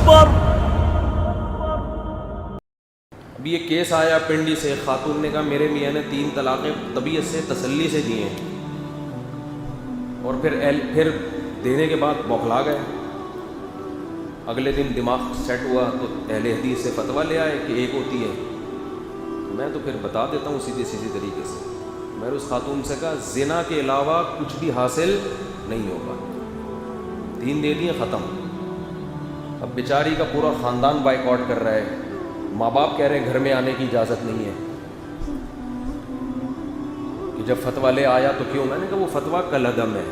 اکبر. ابھی یہ کیس آیا پنڈی سے، خاتون نے کہا میرے میاں نے 3 طلاقیں طبیعت سے تسلی سے دی ہیں، اور پھر دینے کے بعد بوکھلا گئے. اگلے دن دماغ سیٹ ہوا تو اہل حدیث سے فتویٰ لے آئے کہ ایک ہوتی ہے. میں تو پھر بتا دیتا ہوں سیدھی طریقے سے. میں نے اس خاتون سے کہا زنا کے علاوہ کچھ بھی حاصل نہیں ہوگا. 3 دے دیے، ختم. اب بیچاری کا پورا خاندان بائیکاٹ کر رہا ہے. ماں باپ کہہ رہے ہیں گھر میں آنے کی اجازت نہیں ہے کہ جب فتویٰ لے آیا تو کیوں. میں نے کہا وہ فتویٰ کالعدم ہے.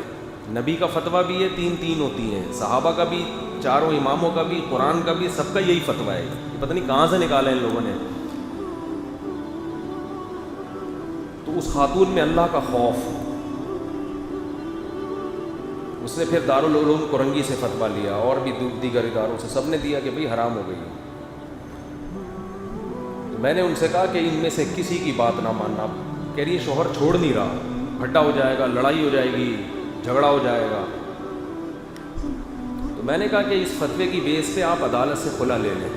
نبی کا فتویٰ بھی یہ 3 ہوتی ہیں، صحابہ کا بھی، 4 اماموں کا بھی، قرآن کا بھی، سب کا یہی فتویٰ ہے. پتہ نہیں کہاں سے نکالا ان لوگوں نے. تو اس خاتون میں اللہ کا خوف. اس نے پھر دارالعلوم کرنگی سے فتویٰ لیا اور بھی دیگر اداروں سے، سب نے دیا کہ بھئی حرام ہو گئی. میں نے ان سے کہا کہ ان میں سے کسی کی بات نہ ماننا. کہہ رہی ہے شوہر چھوڑ نہیں رہا، پھٹا ہو جائے گا، لڑائی ہو جائے گی، جھگڑا ہو جائے گا. تو میں نے کہا کہ اس فتوے کی بیس پہ آپ عدالت سے خلا لے لیں.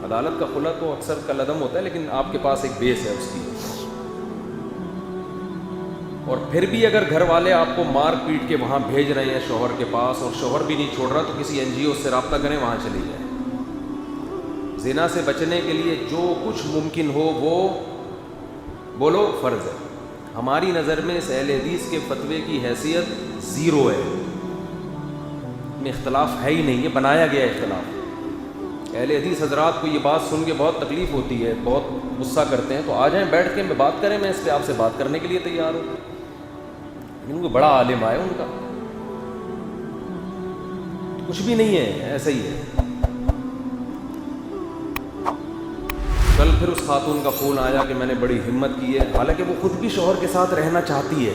عدالت کا خلا تو اکثر کالعدم ہوتا ہے، لیکن آپ کے پاس ایک بیس ہے اس کی. اور پھر بھی اگر گھر والے آپ کو مار پیٹ کے وہاں بھیج رہے ہیں شوہر کے پاس، اور شوہر بھی نہیں چھوڑ رہا، تو کسی NGO سے رابطہ کریں، وہاں چلی جائیں. زنا سے بچنے کے لیے جو کچھ ممکن ہو وہ بولو فرض ہے. ہماری نظر میں اس اہل حدیث کے فتوے کی حیثیت 0 ہے. میں اختلاف ہے ہی نہیں، یہ بنایا گیا اختلاف. اہل حدیث حضرات کو یہ بات سن کے بہت تکلیف ہوتی ہے، بہت غصہ کرتے ہیں، تو آ جائیں بیٹھ کے بات کریں. میں اس پہ آپ سے بات کرنے کے لیے تیار ہوں. لیکن کوئی بڑا عالم آئے ان کا کچھ بھی نہیں ہے، ایسا ہی ہے. کل پھر اس خاتون کا فون آیا کہ میں نے بڑی ہمت کی ہے، حالانکہ وہ خود بھی شوہر کے ساتھ رہنا چاہتی ہے،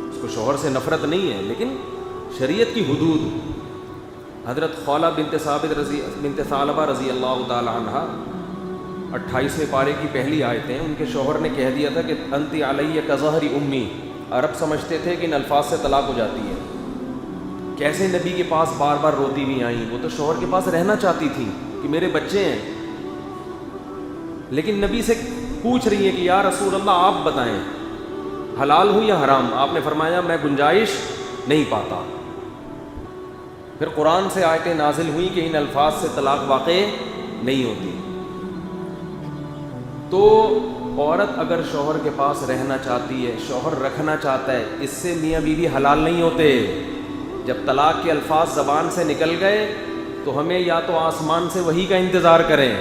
اس کو شوہر سے نفرت نہیں ہے، لیکن شریعت کی حدود. حضرت خولہ بنت ثعلبہ رضی اللہ تعالی عنہ 28ویں پارے کی پہلی آیتیں، ان کے شوہر نے کہہ دیا تھا کہ انت علیہ کظہر امی. عرب سمجھتے تھے کہ ان الفاظ سے طلاق ہو جاتی ہے. کیسے نبی کے پاس بار بار روتی بھی آئیں؟ وہ تو شوہر کے پاس رہنا چاہتی تھی کہ میرے بچے ہیں، لیکن نبی سے پوچھ رہی ہے کہ یا رسول اللہ آپ بتائیں حلال ہوں یا حرام. آپ نے فرمایا میں گنجائش نہیں پاتا. پھر قرآن سے آیتیں نازل ہوئیں کہ ان الفاظ سے طلاق واقع نہیں ہوتی. تو عورت اگر شوہر کے پاس رہنا چاہتی ہے، شوہر رکھنا چاہتا ہے، اس سے میاں بیوی حلال نہیں ہوتے. جب طلاق کے الفاظ زبان سے نکل گئے تو ہمیں یا تو آسمان سے وحی کا انتظار کریں،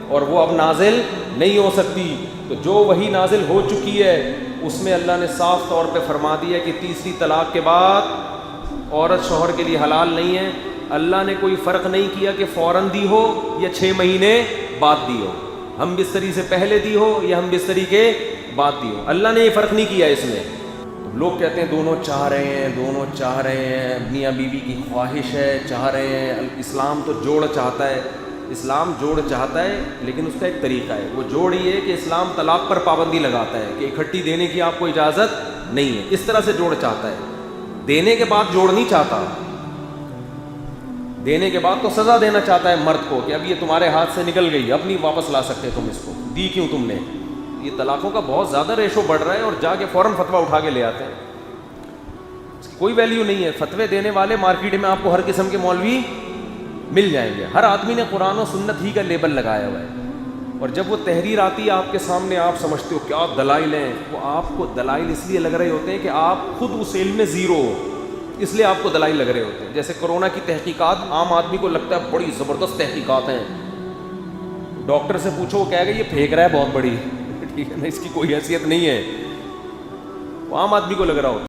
اور وہ اب نازل نہیں ہو سکتی. تو جو وحی نازل ہو چکی ہے اس میں اللہ نے صاف طور پہ فرما دیا کہ تیسری طلاق کے بعد عورت شوہر کے لیے حلال نہیں ہے. اللہ نے کوئی فرق نہیں کیا کہ فوراً دی ہو یا 6 مہینے بعد دی ہو، ہم بستری سے پہلے دی ہو یا ہم بستری کے بعد دی ہو. اللہ نے یہ فرق نہیں کیا اس میں. لوگ کہتے ہیں دونوں چاہ رہے ہیں، میاں بیوی کی خواہش ہے، چاہ رہے ہیں. اسلام تو جوڑ چاہتا ہے، اسلام جوڑ چاہتا ہے، لیکن اس کا ایک طریقہ ہے. وہ جوڑ یہ ہے کہ اسلام طلاق پر پابندی لگاتا ہے کہ اکٹھی دینے کی آپ کو اجازت نہیں ہے. اس طرح سے جوڑ چاہتا ہے. دینے کے بعد جوڑ نہیں چاہتا. دینے کے بعد تو سزا دینا چاہتا ہے مرد کو کہ اب یہ تمہارے ہاتھ سے نکل گئی، اب نہیں واپس لا سکتے تم اس کو، دی کیوں تم نے. یہ طلاقوں کا بہت زیادہ ریشو بڑھ رہا ہے، اور جا کے فوراً فتویٰ اٹھا کے لے آتے ہیں. اس کی کوئی ویلیو نہیں ہے. فتوے دینے والے مارکیٹ میں آپ کو ہر قسم کے مولوی مل جائیں گے. ہر آدمی نے قرآن و سنت ہی کا لیبل لگایا ہوا ہے، اور جب وہ تحریر آتی ہے آپ کے سامنے آپ سمجھتے ہو کیا دلائل ہیں. وہ آپ کو دلائل اس لیے لگ رہے ہوتے ہیں کہ آپ خود اس علم میں 0 ہو، اس لیے آپ کو دلائل لگ رہے ہوتے ہیں. جیسے کرونا کی تحقیقات عام آدمی کو لگتا ہے بڑی زبردست تحقیقات ہیں، ڈاکٹر سے پوچھو وہ کہے گا یہ پھینک رہا ہے بہت بڑی. ٹھیک ہے نا، اس کی کوئی حیثیت نہیں ہے، وہ عام آدمی کو لگ رہا ہوتا ہے.